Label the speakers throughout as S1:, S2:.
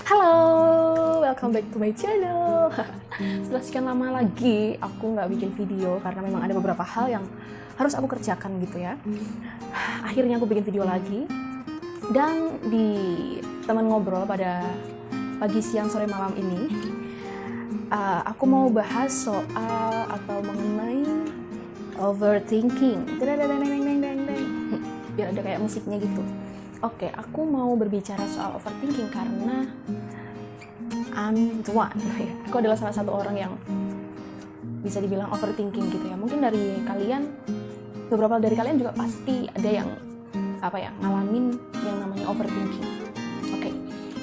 S1: Halo, welcome back to my channel. Setelah sekian lama lagi aku nggak bikin video karena memang ada beberapa hal yang harus aku kerjakan gitu ya. Akhirnya aku bikin video lagi, dan di teman ngobrol pada pagi, siang, sore, malam ini aku mau bahas soal atau mengenai overthinking. Biar ada kayak musiknya gitu. Oke, aku mau berbicara soal overthinking karena I'm the one. Aku adalah salah satu orang yang bisa dibilang overthinking gitu ya. Mungkin dari kalian, beberapa dari kalian juga pasti ada yang ngalamin yang namanya overthinking. Oke,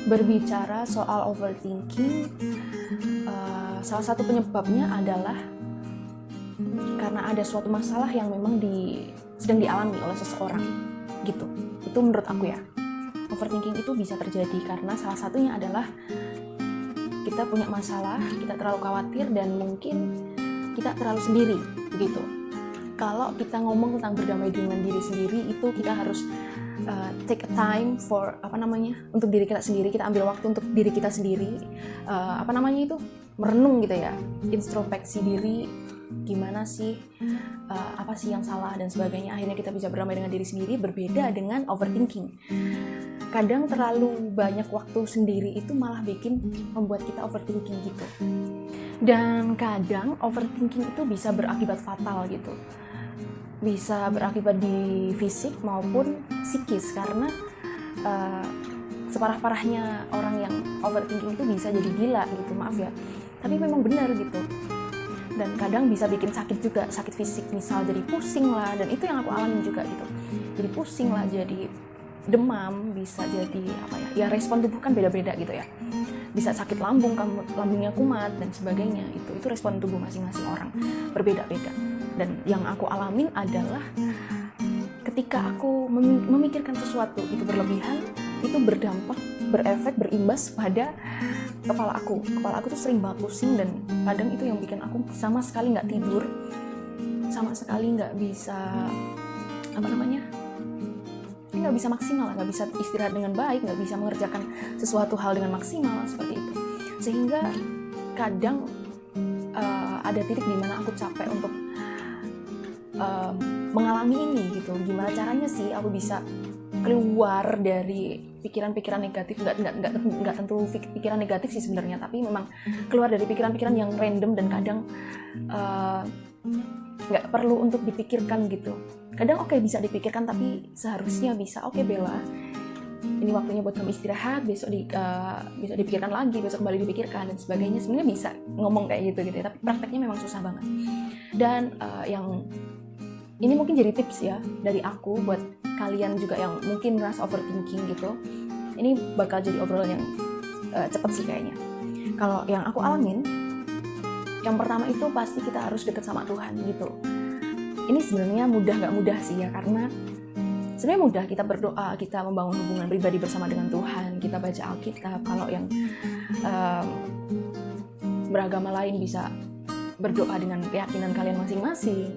S1: berbicara soal overthinking, salah satu penyebabnya adalah karena ada suatu masalah yang memang sedang dialami oleh seseorang gitu. Itu menurut aku ya. Overthinking itu bisa terjadi karena salah satunya adalah kita punya masalah, kita terlalu khawatir, dan mungkin kita terlalu sendiri begitu. Kalau kita ngomong tentang berdamai dengan diri sendiri, itu kita harus take a time for untuk diri kita sendiri. Kita ambil waktu untuk diri kita sendiri, merenung gitu ya, introspeksi diri, gimana sih, apa sih yang salah dan sebagainya. Akhirnya kita bisa berdamai dengan diri sendiri. Berbeda dengan overthinking. Kadang terlalu banyak waktu sendiri itu malah membuat kita overthinking gitu. Dan kadang overthinking itu bisa berakibat fatal gitu. Bisa berakibat di fisik maupun psikis, karena separah-parahnya orang yang overthinking itu bisa jadi gila gitu, maaf ya. Tapi memang benar gitu. Dan kadang bisa bikin sakit juga, sakit fisik, misal jadi pusing lah, dan itu yang aku alami juga gitu. Jadi pusing lah, jadi demam, bisa jadi ya respon tubuh kan beda-beda gitu ya. Bisa sakit lambung, lambungnya kumat dan sebagainya. Itu respon tubuh masing-masing orang berbeda-beda. Dan yang aku alamin adalah ketika aku memikirkan sesuatu itu berlebihan, itu berdampak, berefek, berimbas pada kepala aku tuh sering banget pusing, dan kadang itu yang bikin aku sama sekali nggak tidur, sama sekali nggak bisa nggak bisa maksimal, nggak bisa istirahat dengan baik, nggak bisa mengerjakan sesuatu hal dengan maksimal seperti itu. Sehingga kadang ada titik di mana aku capek untuk mengalami ini gitu. Gimana caranya sih aku bisa keluar dari pikiran-pikiran negatif, nggak tentu pikiran negatif sih sebenarnya, tapi memang keluar dari pikiran-pikiran yang random dan kadang nggak perlu untuk dipikirkan gitu. Kadang bisa dipikirkan, tapi seharusnya bisa Bella, ini waktunya buat kamu istirahat, besok dipikirkan lagi, besok kembali dipikirkan dan sebagainya. Sebenarnya bisa ngomong kayak gitu ya, tapi prakteknya memang susah banget. Dan yang ini mungkin jadi tips ya dari aku buat kalian juga yang mungkin merasa overthinking gitu. Ini bakal jadi obrolan yang cepet sih kayaknya. Kalau yang aku alamin, yang pertama itu pasti kita harus deket sama Tuhan gitu. Ini sebenarnya mudah nggak mudah sih ya, karena sebenarnya mudah kita berdoa, kita membangun hubungan pribadi bersama dengan Tuhan, kita baca Alkitab. Kalau yang beragama lain bisa berdoa dengan keyakinan kalian masing-masing.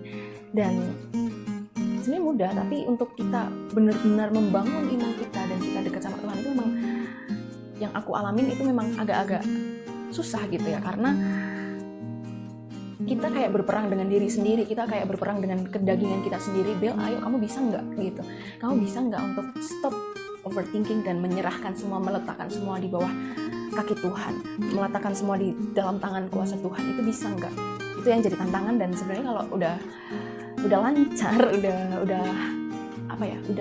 S1: Dan sebenarnya mudah, tapi untuk kita benar-benar membangun iman kita dan kita dekat sama Tuhan itu memang, yang aku alamin itu memang agak-agak susah gitu ya, karena kita kayak berperang dengan diri sendiri, kita kayak berperang dengan kedagingan kita sendiri. Bel, ayo kamu bisa nggak gitu, kamu bisa nggak untuk stop overthinking dan menyerahkan semua, meletakkan semua di bawah kaki Tuhan, meletakkan semua di dalam tangan kuasa Tuhan. Itu bisa nggak? Itu yang jadi tantangan. Dan sebenarnya kalau udah lancar, udah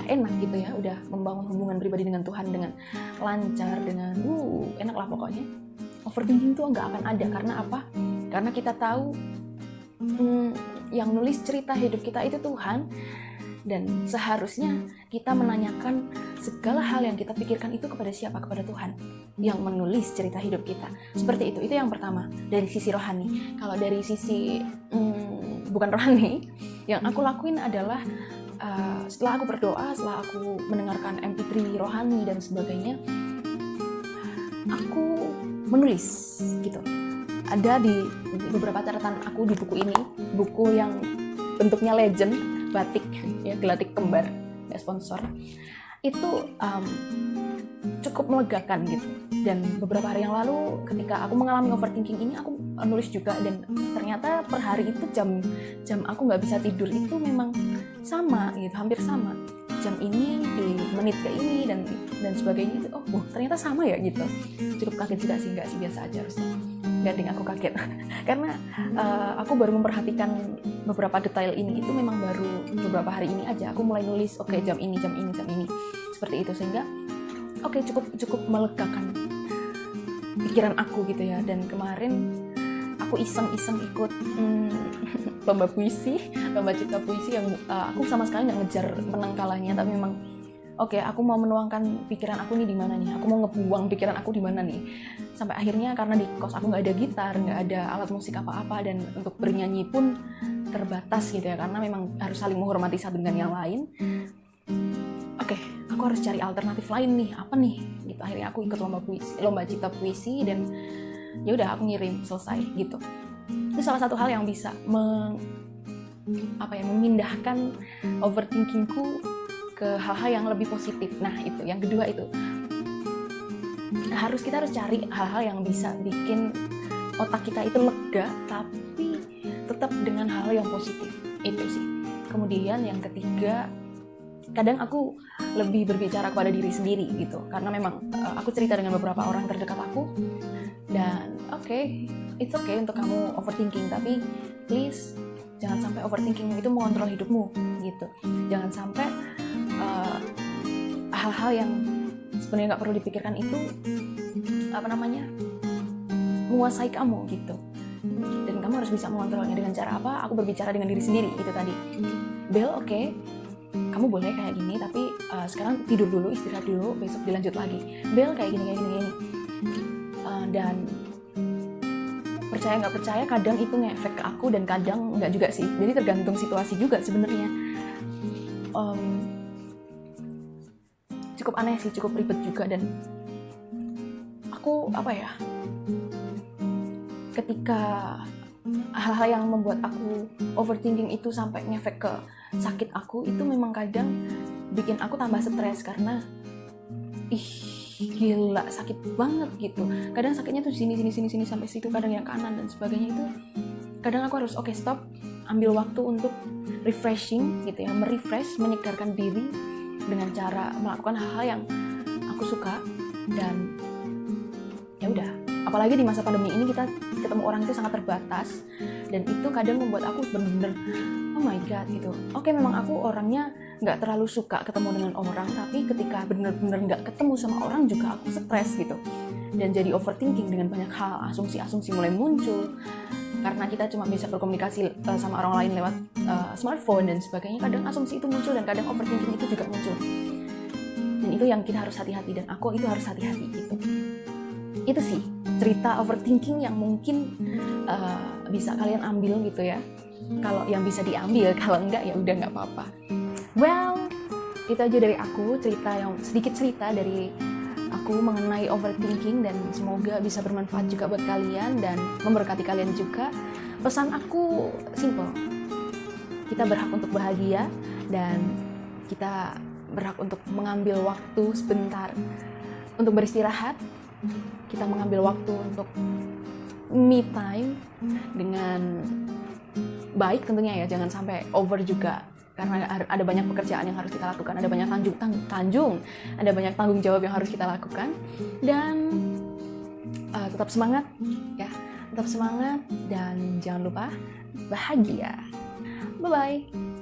S1: enak gitu ya, udah membangun hubungan pribadi dengan Tuhan dengan lancar, dengan enak lah pokoknya, overthinking tuh nggak akan ada. Karena apa? Karena kita tahu yang nulis cerita hidup kita itu Tuhan, dan seharusnya kita menanyakan segala hal yang kita pikirkan itu kepada siapa? Kepada Tuhan yang menulis cerita hidup kita. Seperti itu yang pertama dari sisi rohani. Kalau dari sisi bukan rohani, yang aku lakuin adalah setelah aku berdoa, setelah aku mendengarkan MP3 rohani dan sebagainya, aku menulis gitu. Ada di beberapa catatan aku di buku ini, buku yang bentuknya legend, batik ya, gelatik kembar, nggak sponsor. Itu cukup melegakan gitu. Dan beberapa hari yang lalu ketika aku mengalami overthinking ini, aku nulis juga, dan ternyata per hari itu jam aku nggak bisa tidur itu memang sama gitu, hampir sama. Jam ini di menit ke ini dan sebagainya itu, ternyata sama ya gitu. Cukup kaget juga sih, nggak sih, biasa aja harusnya. Nggak ding, aku kaget karena aku baru memperhatikan beberapa detail ini itu memang baru beberapa hari ini aja. Aku mulai nulis, jam ini seperti itu, sehingga cukup melegakan pikiran aku gitu ya. Dan kemarin aku iseng ikut lomba cipta puisi yang aku sama sekali nggak ngejar menang kalahnya, tapi memang aku mau menuangkan pikiran aku nih di mana nih, aku mau ngebuang pikiran aku di mana nih. Sampai akhirnya karena di kos aku nggak ada gitar, nggak ada alat musik apa-apa, dan untuk bernyanyi pun terbatas gitu ya, karena memang harus saling menghormati satu dengan yang lain. Aku harus cari alternatif lain nih, apa nih gitu. Akhirnya aku ikut lomba cipta puisi, dan ya udah aku ngirim, selesai gitu. Itu salah satu hal yang bisa memindahkan overthinkingku ke hal-hal yang lebih positif. Nah itu yang kedua, itu kita harus cari hal-hal yang bisa bikin otak kita itu lega tapi tetap dengan hal yang positif, itu sih. Kemudian yang ketiga, kadang aku lebih berbicara kepada diri sendiri gitu, karena memang aku cerita dengan beberapa orang terdekat aku, dan it's okay untuk kamu overthinking, tapi please jangan sampai overthinking itu mengontrol hidupmu gitu. Jangan sampai hal-hal yang sebenarnya nggak perlu dipikirkan itu menguasai kamu gitu. Dan kamu harus bisa mengontrolnya dengan cara apa? Aku berbicara dengan diri sendiri itu tadi. Bel, kamu boleh kayak gini, tapi sekarang tidur dulu, istirahat dulu, besok dilanjut lagi. Bel, kayak gini. Dan percaya nggak percaya, kadang itu ngefek ke aku dan kadang nggak juga sih. Jadi tergantung situasi juga sebenarnya. Cukup aneh sih, cukup ribet juga, dan aku ketika hal-hal yang membuat aku overthinking itu sampai ngefek ke sakit aku, itu memang kadang bikin aku tambah stres, karena gila sakit banget gitu. Kadang sakitnya tuh sini sampai situ, kadang yang kanan dan sebagainya. Itu kadang aku harus stop, ambil waktu untuk refreshing gitu ya, merefresh, menyegarkan diri dengan cara melakukan hal-hal yang aku suka. Dan ya udah, apalagi di masa pandemi ini kita ketemu orang itu sangat terbatas, dan itu kadang membuat aku bener-bener oh my god gitu. Memang aku orangnya nggak terlalu suka ketemu dengan orang, tapi ketika bener-bener nggak ketemu sama orang juga aku stres gitu, dan jadi overthinking dengan banyak hal. Asumsi mulai muncul karena kita cuma bisa berkomunikasi sama orang lain lewat smartphone dan sebagainya. Kadang asumsi itu muncul, dan kadang overthinking itu juga muncul, dan itu yang kita harus hati-hati, dan aku itu harus hati-hati gitu. Itu sih cerita overthinking yang mungkin bisa kalian ambil gitu ya, kalau yang bisa diambil. Kalau enggak ya udah, nggak apa-apa. Well, itu aja dari aku, sedikit cerita dari aku mengenai overthinking, dan semoga bisa bermanfaat juga buat kalian dan memberkati kalian juga. Pesan aku simple, kita berhak untuk bahagia, dan kita berhak untuk mengambil waktu sebentar untuk beristirahat. Kita mengambil waktu untuk me time dengan baik tentunya ya, jangan sampai over juga, karena ada banyak pekerjaan yang harus kita lakukan, ada banyak ada banyak tanggung jawab yang harus kita lakukan. Dan tetap semangat ya, dan jangan lupa bahagia. Bye bye.